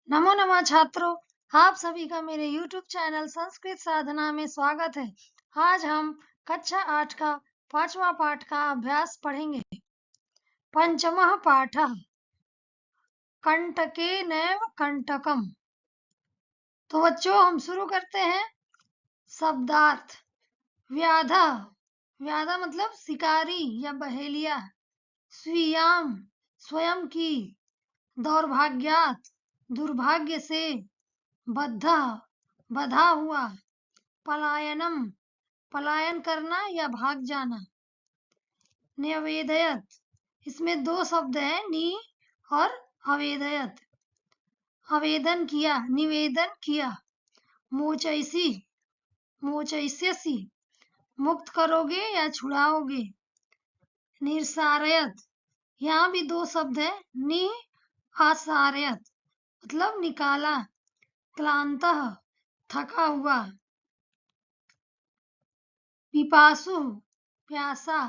नमो नमः छात्रों, आप सभी का मेरे YouTube चैनल संस्कृत साधना में स्वागत है। आज हम कक्षा 8 का 5वां पाठ का अभ्यास पढ़ेंगे। पंचमः पाठः कंटकेनैव कंटकम्। तो बच्चों हम शुरू करते हैं। शब्दार्थ व्याधा, व्याधा मतलब शिकारी या बहेलिया। स्वीयाम स्वयं की। दौर्भाग्यात दुर्भाग्य से। बद्ध बधा हुआ। पलायनम पलायन करना या भाग जाना। निवेदयत इसमें दो शब्द हैं, नी और अवेदयत। आवेदन किया, निवेदन किया। मोचैसी मोचैस्यसी मुक्त करोगे या छुड़ाओगे। निरसारयत यहाँ भी दो शब्द हैं, नि आसारयत मतलब निकाला। क्लांतः थका हुआ। पिपासु प्यासा।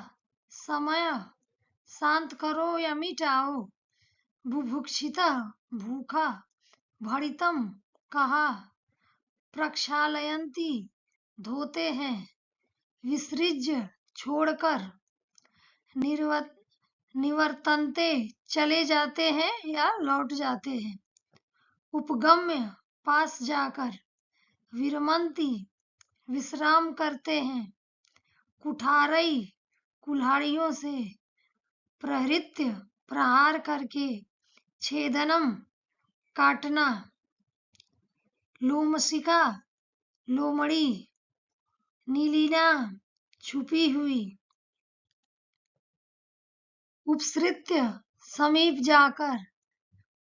समय शांत करो या मिटाओ। बुभुक्षितः भूखा। भणितम कहा। प्रक्षालयन्ति धोते हैं। विसृज्य छोड़कर। निवर्तन्ते चले जाते हैं या लौट जाते हैं। उपगम्य पास जाकर। विरमन्ति विश्राम करते हैं। कुठारई कुल्हाड़ियों से। प्रहृत्य प्रहार करके। छेदनम काटना। लोमशिका लोमड़ी। नीलिना छुपी हुई। उपसृत्य समीप जाकर।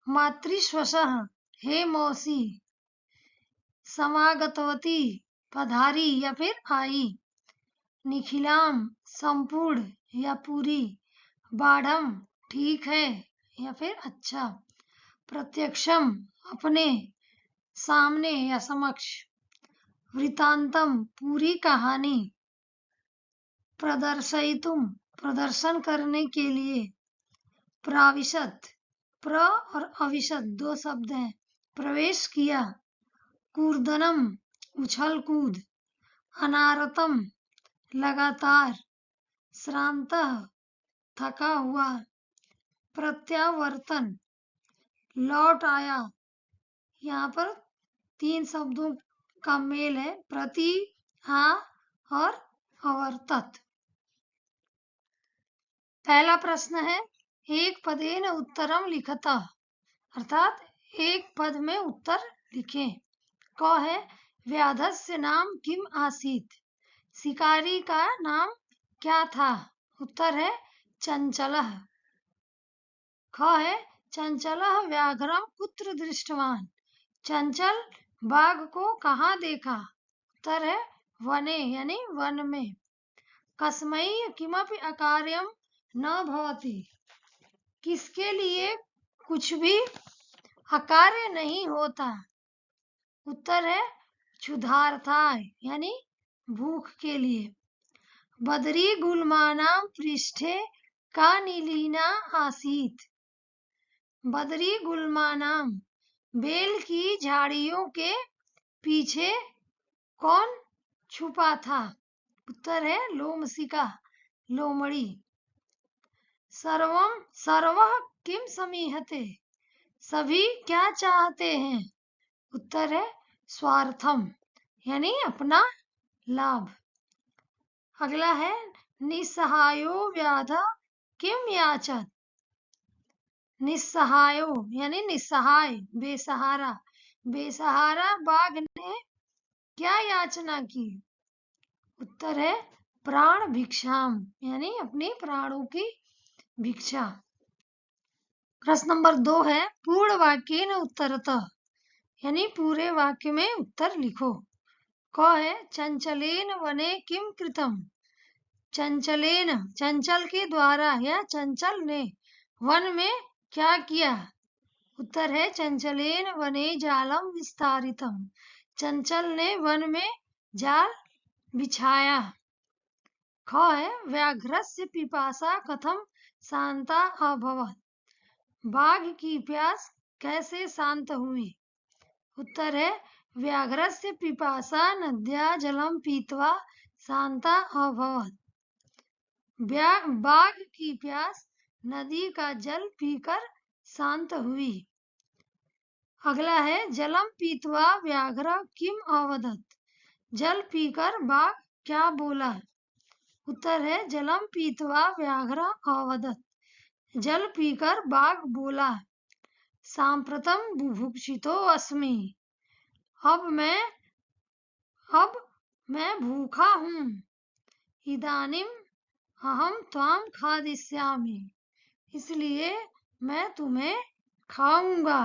मातृश्वशः हे मौसी। समागतवती पधारी या फिर आई। निखिलाम संपूर्ण या पूरी। बाढ़म ठीक है या फिर अच्छा। प्रत्यक्षम अपने सामने या समक्ष। वृतांतम पूरी कहानी। प्रदर्शयितुम प्रदर्शन करने के लिए। प्राविशत प्र और अविशत दो शब्द हैं, प्रवेश किया। कूर्दनम उछल कूद। अनारतम लगातार। श्रांतः थका हुआ। प्रत्यावर्तन लौट आया। यहाँ पर तीन शब्दों का मेल है, प्रति, आ और अवर्तत। पहला प्रश्न है, एक पदेन उत्तरम लिखतः, अर्थात एक पद में उत्तर लिखें। क है व्याधस्य नाम किम आसीत, शिकारी का नाम क्या था। उत्तर है चंचलः। ख है चंचलः व्याघ्रम कुत्र दृष्टवान, चंचल बाघ को कहाँ देखा। उत्तर है वने यानी वन में। कस्मै किमपि अकार्यम न भवति, किसके लिए कुछ भी अकार्य नहीं होता। उत्तर है क्षुधार्थाय यानी भूख के लिए। बदरी गुल्मानां पृष्ठे का नीलीना आसीत, बदरी गुल्मानां बेल की झाड़ियों के पीछे कौन छुपा था। उत्तर है लोमशिका लोमड़ी। सर्वम सर्वः किम समीहते, सभी क्या चाहते हैं। उत्तर है स्वार्थम यानी अपना लाभ। अगला है निस्सहायो व्याधा किम याचत, निस्सहायो यानी निस्सहाय बेसहारा, बेसहारा बाघ ने क्या याचना की। उत्तर है प्राण भिक्षाम यानी अपने प्राणों की भिक्षा। प्रश्न नंबर 2 है पूर्ण वाक्य न उत्तरतः, यानी पूरे वाक्य में उत्तर लिखो। क है चंचलेन वने किम कृतम, चंचलेन चंचल के द्वारा या चंचल ने वन में क्या किया। उत्तर है चंचलेन वने जालम विस्तारितम, चंचल ने वन में जाल बिछाया। ख है व्याघ्रस्य पिपासा कथम शांता अभवत, बाघ की प्यास कैसे शांत हुई। उत्तर है व्याघ्रस्य पिपासा नद्या जलम पीत्वा शांता अभवत्। बाघ की प्यास नदी का जल पीकर शांत हुई। अगला है जलम पीत्वा व्याघ्र किम अवदत्। जल पीकर बाघ क्या बोला। उत्तर है जलम पीत्वा व्याघ्र अवदत्। जल पीकर बाघ बोला सांप्रतम बुभुक्षितो अस्मि। अब मैं भूखा हूँ। इदानीम अहम त्वाम खादिष्यामि। इसलिए मैं तुम्हें खाऊंगा।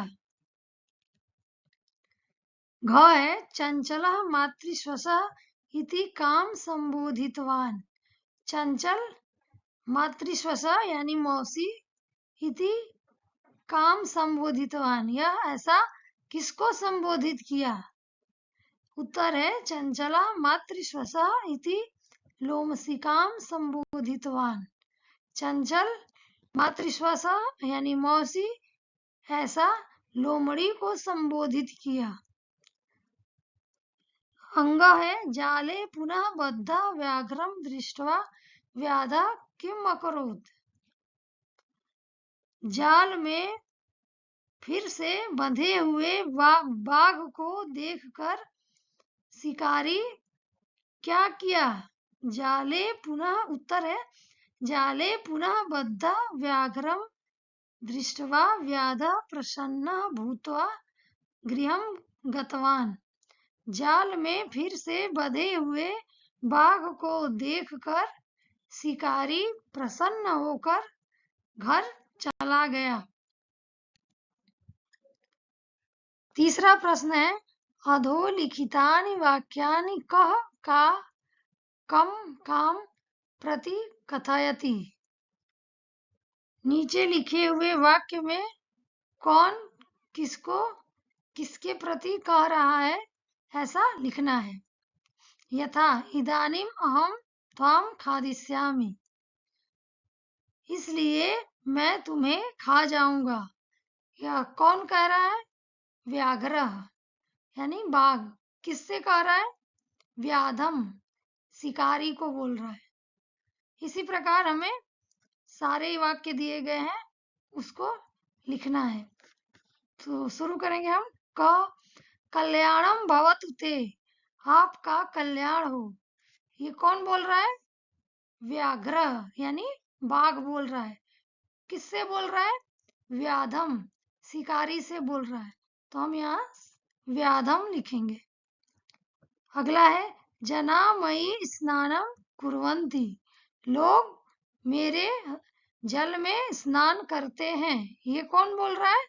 घ है चंचलः मातृश्वसः इति काम संबोधितवान। चंचल मातृश्वसः यानी मौसी इति काम संबोधितवान, यह ऐसा किसको संबोधित किया। उत्तर है चंचला मातृश्वसः इति लोमसिकाम संबोधितवान। चंचल मातृश्वसः यानी मौसी ऐसा लोमड़ी को संबोधित किया। अंग है जाले पुनः बद्धा व्याघ्रम दृष्ट्वा व्याधा किम अकरोत्। जाल में फिर से बंधे हुए बाघ को देखकर शिकारी क्या किया। जाले पुनः उत्तर है जाले पुनः बद्धा व्याघ्रम दृष्ट्वा व्याधा प्रसन्नः भूत्वा गृहं गतवान। जाल में फिर से बंधे हुए बाघ को देखकर शिकारी प्रसन्न होकर घर चला गया। तीसरा प्रश्न है अधोलिखितानि वाक्यानि कः का कम काम प्रति कथयति। नीचे लिखे हुए वाक्य में कौन किसके प्रति कह रहा है ऐसा लिखना है। यथा इदानीम अहम त्वाम खादिष्यामि। इसलिए मैं तुम्हें खा जाऊंगा। यह कौन कह रहा है। व्याघ्र यानी बाघ किससे कह रहा है। व्याधम शिकारी को बोल रहा है। इसी प्रकार हमें सारे वाक्य दिए गए हैं उसको लिखना है। तो शुरू करेंगे हम। कल्याणम भवतु ते, आपका कल्याण हो। ये कौन बोल रहा है। व्याघ्र यानी बाघ बोल रहा है। किससे बोल रहा है। व्याधम शिकारी से बोल रहा है। तो हम यहाँ व्याधम लिखेंगे। अगला है जना मयि स्नानम कुर्वन्ति। लोग मेरे जल में स्नान करते हैं। ये कौन बोल रहा है।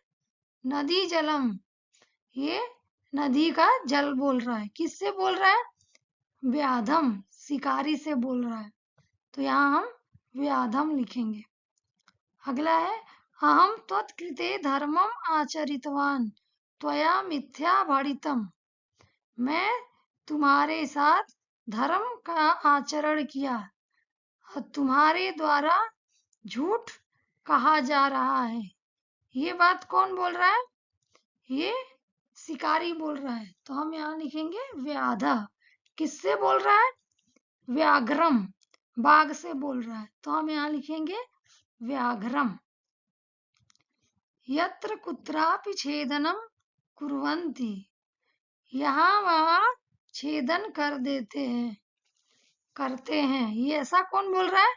नदी जलम, ये नदी का जल बोल रहा है। किससे बोल रहा है। व्याधम शिकारी से बोल रहा है। तो यहाँ हम व्याधम लिखेंगे। अगला है अहम त्वत्कृते धर्मम आचरितवान त्वया मिथ्या भणितम। मैं तुम्हारे साथ धर्म का आचरण किया और तुम्हारे द्वारा झूठ कहा जा रहा है। ये बात कौन बोल रहा है। ये शिकारी बोल रहा है। तो हम यहाँ लिखेंगे व्याधा। किससे बोल रहा है। व्याघ्रम बाघ से बोल रहा है। तो हम यहाँ लिखेंगे व्याघ्रम। यत्र कुत्रापि छेदनम कुर्वन्ति। यहाँ वहाँ छेदन कर देते हैं करते हैं। ये ऐसा कौन बोल रहा है।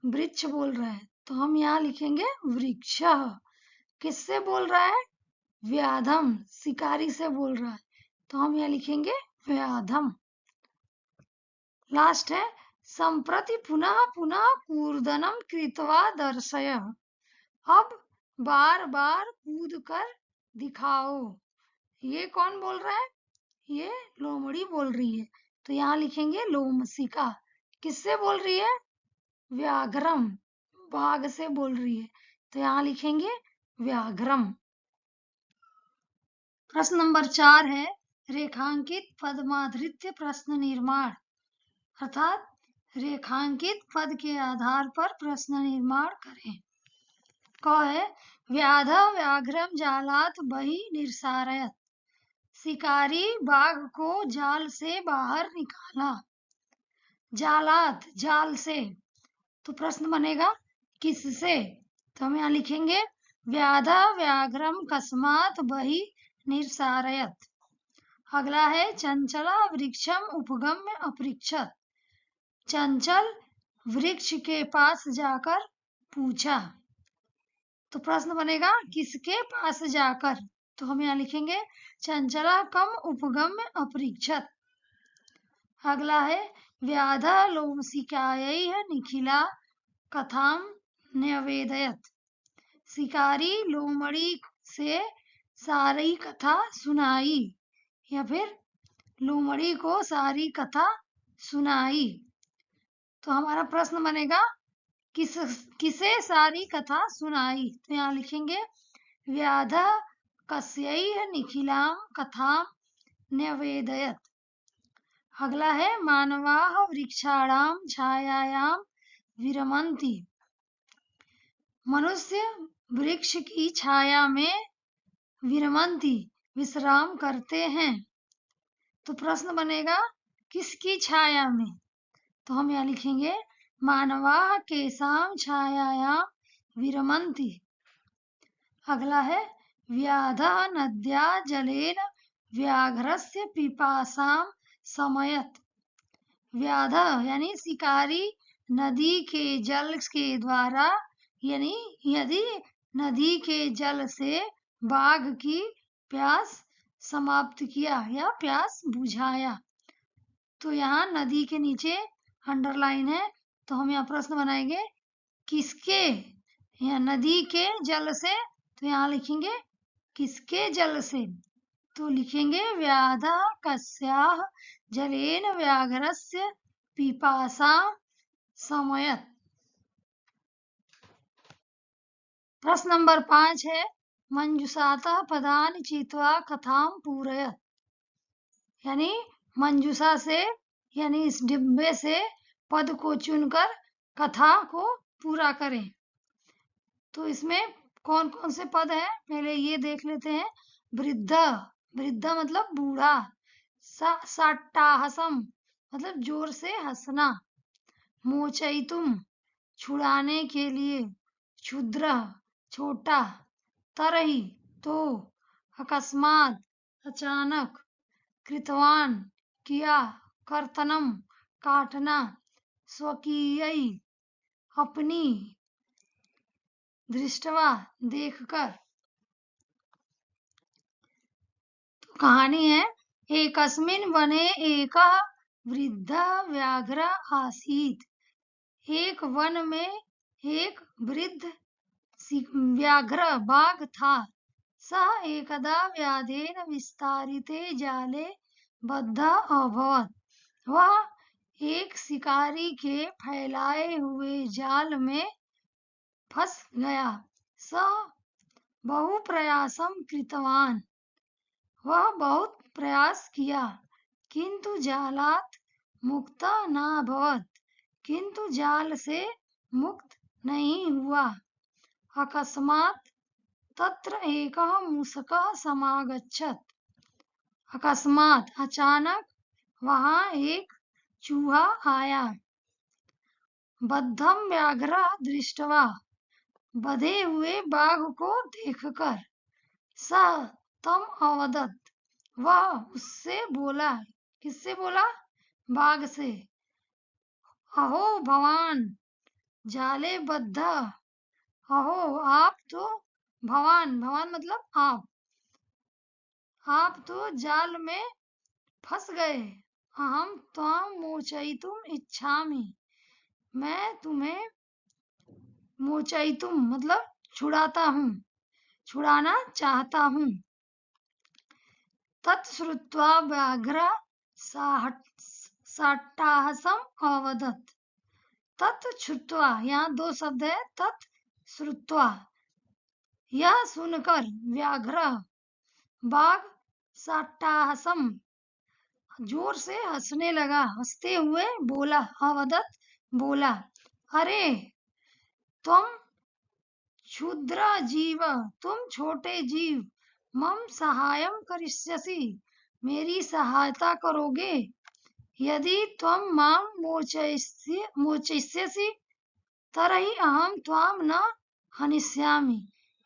वृक्ष बोल रहा है। तो हम यहाँ लिखेंगे वृक्ष। किससे बोल रहा है। व्याधम शिकारी से बोल रहा है। तो हम यहाँ लिखेंगे व्याधम। लास्ट है संप्रति पुनः पुनः कूर्दनम कृत्वा दर्शय। अब बार बार कूद कर दिखाओ। ये कौन बोल रहा है। ये लोमड़ी बोल रही है। तो यहाँ लिखेंगे लोमसिका। किससे बोल रही है। व्याघ्रम बाघ से बोल रही है। तो यहाँ लिखेंगे व्याघ्रम। प्रश्न नंबर 4 है रेखांकित पदमाधृत्य प्रश्न निर्माण। अर्थात रेखांकित पद के आधार पर प्रश्न निर्माण करें। क है व्याध व्याघ्रम जालात बहि निर्सारयत्। शिकारी बाघ को जाल से बाहर निकाला। जालात, जाल से। तो प्रश्न बनेगा किससे? तो हम यहाँ लिखेंगे व्याधा व्याघ्रम कस्मात बहि निरसारयत। अगला है चंचला वृक्षम उपगम्य अपृच्छत। चंचल वृक्ष के पास जाकर पूछा। तो प्रश्न बनेगा किसके पास जाकर? तो हम यहाँ लिखेंगे चंचला कम उपगम्य अपृच्छत। अगला है व्याधा लोमशिकायै निखिला कथाम न्यवेदयत। शिकारी लोमड़ी से सारी कथा सुनाई, या फिर लोमड़ी को सारी कथा सुनाई। तो हमारा प्रश्न बनेगा किसे सारी कथा सुनाई? तो यहाँ लिखेंगे व्याधा कस्यै निखिलाम कथाम न्यवेदयत। अगला है मानवाः वृक्षाणाम छायायाम विरमन्ति। मनुष्य वृक्ष की छाया में विरमन्ति विश्राम करते हैं। तो प्रश्न बनेगा किसकी छाया में? तो हम यहाँ लिखेंगे मानवाः केषां छायायां विरमन्ति। अगला है व्याधः नद्या जलेन व्याघ्रस्य पिपासां शमयत। व्याधः यानी शिकारी नदी के जल के द्वारा, यानी यदि नदी के जल से बाघ की प्यास समाप्त किया या प्यास बुझाया। तो यहाँ नदी के नीचे अंडरलाइन है, तो हम यहाँ प्रश्न बनाएंगे किसके? यहाँ नदी के जल से, तो यहाँ लिखेंगे किसके जल से? तो लिखेंगे व्याधा कस्याः जलेन व्याघ्रस्य पिपासा शमयत। प्रश्न नंबर 5 है मंजुषातः पदानि चित्वा कथां पूरयत। यानी मंजुषा से, यानी इस डिब्बे से पद को चुनकर कथा को पूरा करें। तो इसमें कौन कौन से पद हैं पहले ये देख लेते हैं। वृद्ध, वृद्ध मतलब बूढ़ा। साट्टाहसम मतलब जोर से हंसना। मोचयितुम छुड़ाने के लिए। क्षुद्र छोटा। तरहि तो। अकस्मात अचानक। कृतवान किया। कर्तनम काटना। स्वकीयै अपनी। दृष्टवा देखकर। तो कहानी है एकस्मिन् वने एकः वृद्धः व्याघ्रः आसीत्। एक वन में एक वृद्ध व्याघ्र बाघ था। सः एकदा व्याधेन विस्तारिते जाले बद्धः अभवत्। वह एक शिकारी के फैलाए हुए जाल में फंस गया। सः बहु प्रयासं कृतवान्। वह बहुत प्रयास किया, किंतु जालात् मुक्तः न अभवत्। किंतु जाल से मुक्त नहीं हुआ। अकस्मात् तत्र एकः मूषकः समागच्छत्। अकस्मात अचानक वहां एक चूहा आया। बद्धं व्याघ्रः दृष्ट्वा बधे हुए बाघ को देखकर। सः तम अवदत् वह उससे बोला। किससे बोला? बाघ से। अहो भवान जाले बद्ध। अहो आप तो भवान, भवान मतलब आप तो जाल में फंस गए। अहम त्वां मोचयितुम इच्छामि। मैं तुम्हें मोचयितुम मतलब छुड़ाता हूँ, छुड़ाना चाहता हूँ। तत्श्रुत्वा व्याघ्रः साट्टाहसम् अवदत्। तत्श्रुत्वा, यहाँ दो शब्द है, तत्श्रुत्वा यह सुनकर व्याघ्र बाघ साट्टाहसम जोर से हंसने लगा। हंसते हुए बोला। अवदत् बोला, अरे तुम क्षुद्र जीव, तुम छोटे जीव, मम सहायं करिष्यसि, मेरी सहायता करोगे। यदि त्वं मां मोचयिष्यसि तर्हि अहं त्वां न हनिष्यामि,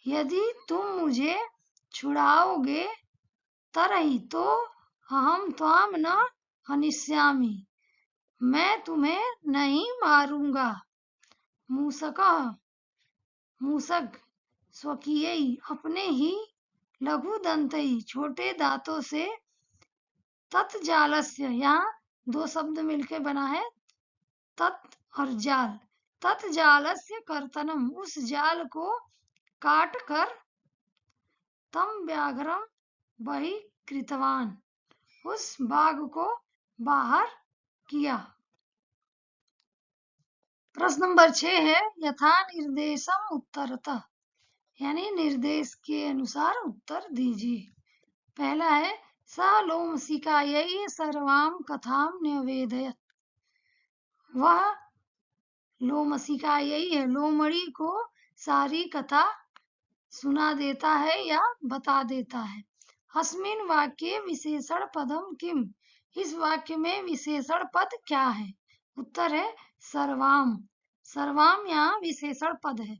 यदि तुम मुझे छुड़ाओगे तर्हि तो अहं त्वां न हनिष्यामि, मैं तुम्हें नहीं मारूंगा। मूषकः, मूषक स्वकीयै, अपने ही लघु दंतई, छोटे दांतों से तत्जालस्य, यहाँ दो शब्द मिलके बना है तत् और जाल, तत्जालस्य कर्तनम, उस जाल को काट कर तम व्याघ्रम बहिकृतवान, उस बाघ को बाहर किया। प्रश्न नंबर 6 है यथा निर्देशम उत्तरतः, यानी निर्देश के अनुसार उत्तर दीजिए। पहला है स लोमशिकायै सर्वां कथां न्यवेदयत्, वह लोमशिकायै है, लोमड़ी को सारी कथा सुना देता है या बता देता है। अस्मिन् वाक्ये विशेषण पदम किम, इस वाक्य में विशेषण पद क्या है? उत्तर है सर्वाम, सर्वाम यहाँ विशेषण पद है।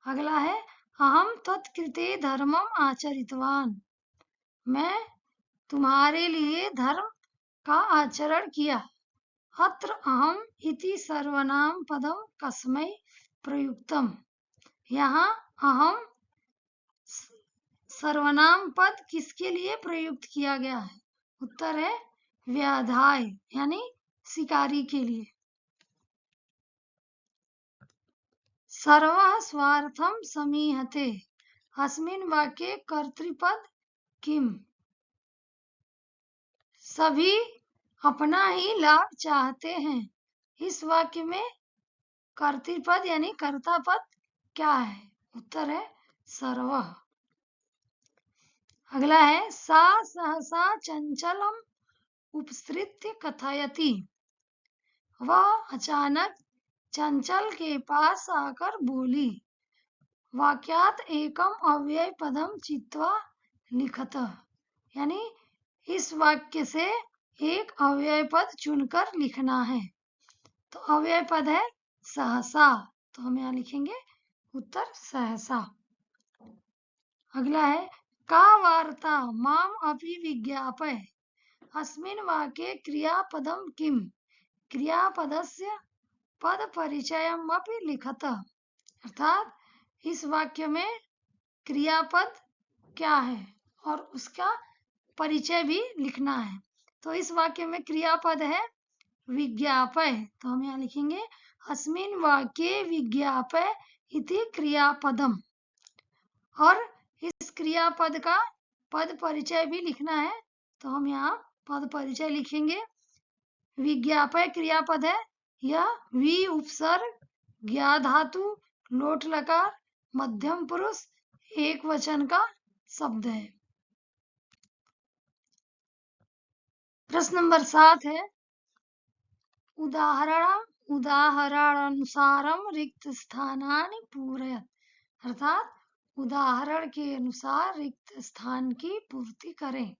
अगला है अहम त्वत्कृते धर्मम आचरितवान, मैं तुम्हारे लिए धर्म का आचरण किया। अत्र अहम इति सर्वनाम पदम कस्मै प्रयुक्तम, यहाँ अहम सर्वनाम पद किसके लिए प्रयुक्त किया गया है? उत्तर है व्याधाय, यानी शिकारी के लिए। सर्वः स्वार्थम समीहते, अस्मिन् वाक्ये कर्तृपद किम, सभी अपना ही लाभ चाहते हैं, इस वाक्य में कर्तृपद यानी कर्ता पद क्या है? उत्तर है सर्वः। अगला है सा सहसा चंचलम उपसृत्य कथयति, वह अचानक चंचल के पास आकर बोली। वाक्यात एकम अव्यय पदम चित्वा लिखत, यानी इस वाक्य से एक अव्यय पद चुनकर लिखना है। तो अव्यय पद है सहसा, तो हम यहाँ लिखेंगे उत्तर सहसा। अगला है का वार्ता माम अपि विज्ञापय, अस्मिन् वाक्ये क्रियापदम किम, क्रियापदस्य पद परिचयम अपि लिखत, अर्थात इस वाक्य में क्रियापद क्या है और उसका परिचय भी लिखना है। तो इस वाक्य में क्रियापद है विज्ञापय, तो हम यहाँ लिखेंगे अस्मिन् वाक्ये विज्ञापय इति क्रियापदम, और इस क्रियापद का पद परिचय भी लिखना है, तो हम यहाँ पद परिचय लिखेंगे। विज्ञापय क्रियापद है, यह वि उपसर्ग ज्ञा धातु लोट लकार मध्यम पुरुष एक वचन का शब्द है। प्रश्न नंबर 7 है उदाहरणानुसारम रिक्त स्थानानि पूरयत, अर्थात उदाहरण के अनुसार रिक्त स्थान की पूर्ति करें।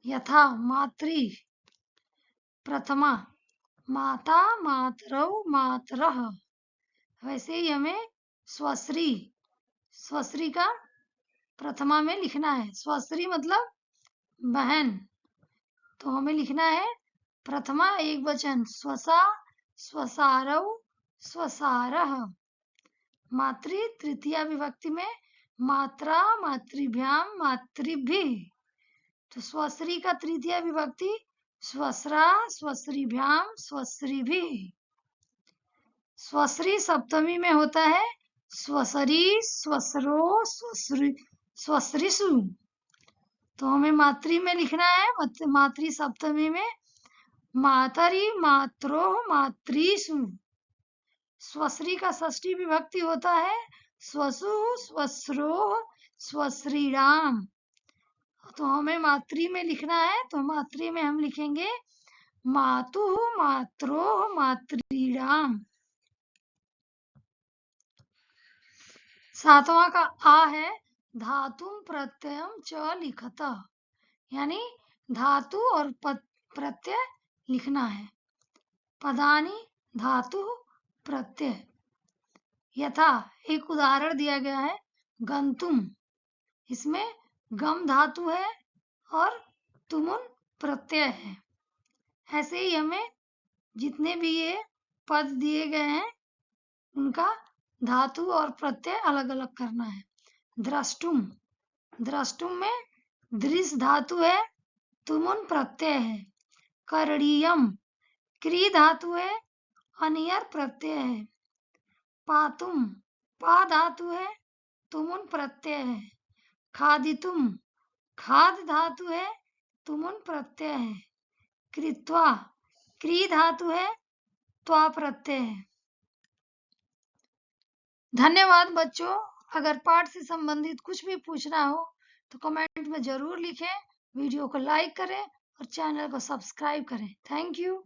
यथा मातृ प्रथमा, माता मातरौ मातरः, वैसे ही हमें स्वश्री, स्वश्री का प्रथमा में लिखना है। स्वश्री मतलब बहन, तो हमें लिखना है प्रथमा एक वचन स्वसा स्वसारौ स्वसारः। मातृ तृतीया विभक्ति में मात्रा मातृभ्याम मातृभिः, तो स्वश्री का तृतीया विभक्ति स्वस्रा स्वश्रीभ्याम स्वश्रीभिः। स्वश्री सप्तमी में होता है स्वसरी स्वसरो स्वश्रीषु, तो हमें मातृ में लिखना है मातृ सप्तमी में मातरि मात्रो मातृषु। स्वश्री का षष्ठी विभक्ति होता है स्वसु स्वश्रो स्वश्रीराम, तो हमें मातृ में लिखना है, तो मातृ में हम लिखेंगे मातु मात्रो मातृराम। 7वां का आ है धातुम प्रत्ययम च लिखत, यानी धातु और प्रत्यय लिखना है। पदानी धातु प्रत्यय, यथा एक उदाहरण दिया गया है गंतुम, इसमें गम धातु है और तुमुन प्रत्यय है। ऐसे ही हमें जितने भी ये पद दिए गए हैं उनका धातु और प्रत्यय अलग अलग करना है। द्रष्टुम, द्रष्टुम में दृश धातु है, तुमुन प्रत्यय है। करणीयम, क्री धातु है, अनियर प्रत्यय है। पातुम, पा धातु है, तुमुन प्रत्यय है। खादितुम, खाद धातु है, तुमुन प्रत्यय है। कृत्वा, क्री धातु है, त्वा प्रत्यय है। धन्यवाद बच्चों। अगर पाठ से संबंधित कुछ भी पूछना हो तो कमेंट में जरूर लिखें, वीडियो को लाइक करें और चैनल को सब्सक्राइब करें। Thank you.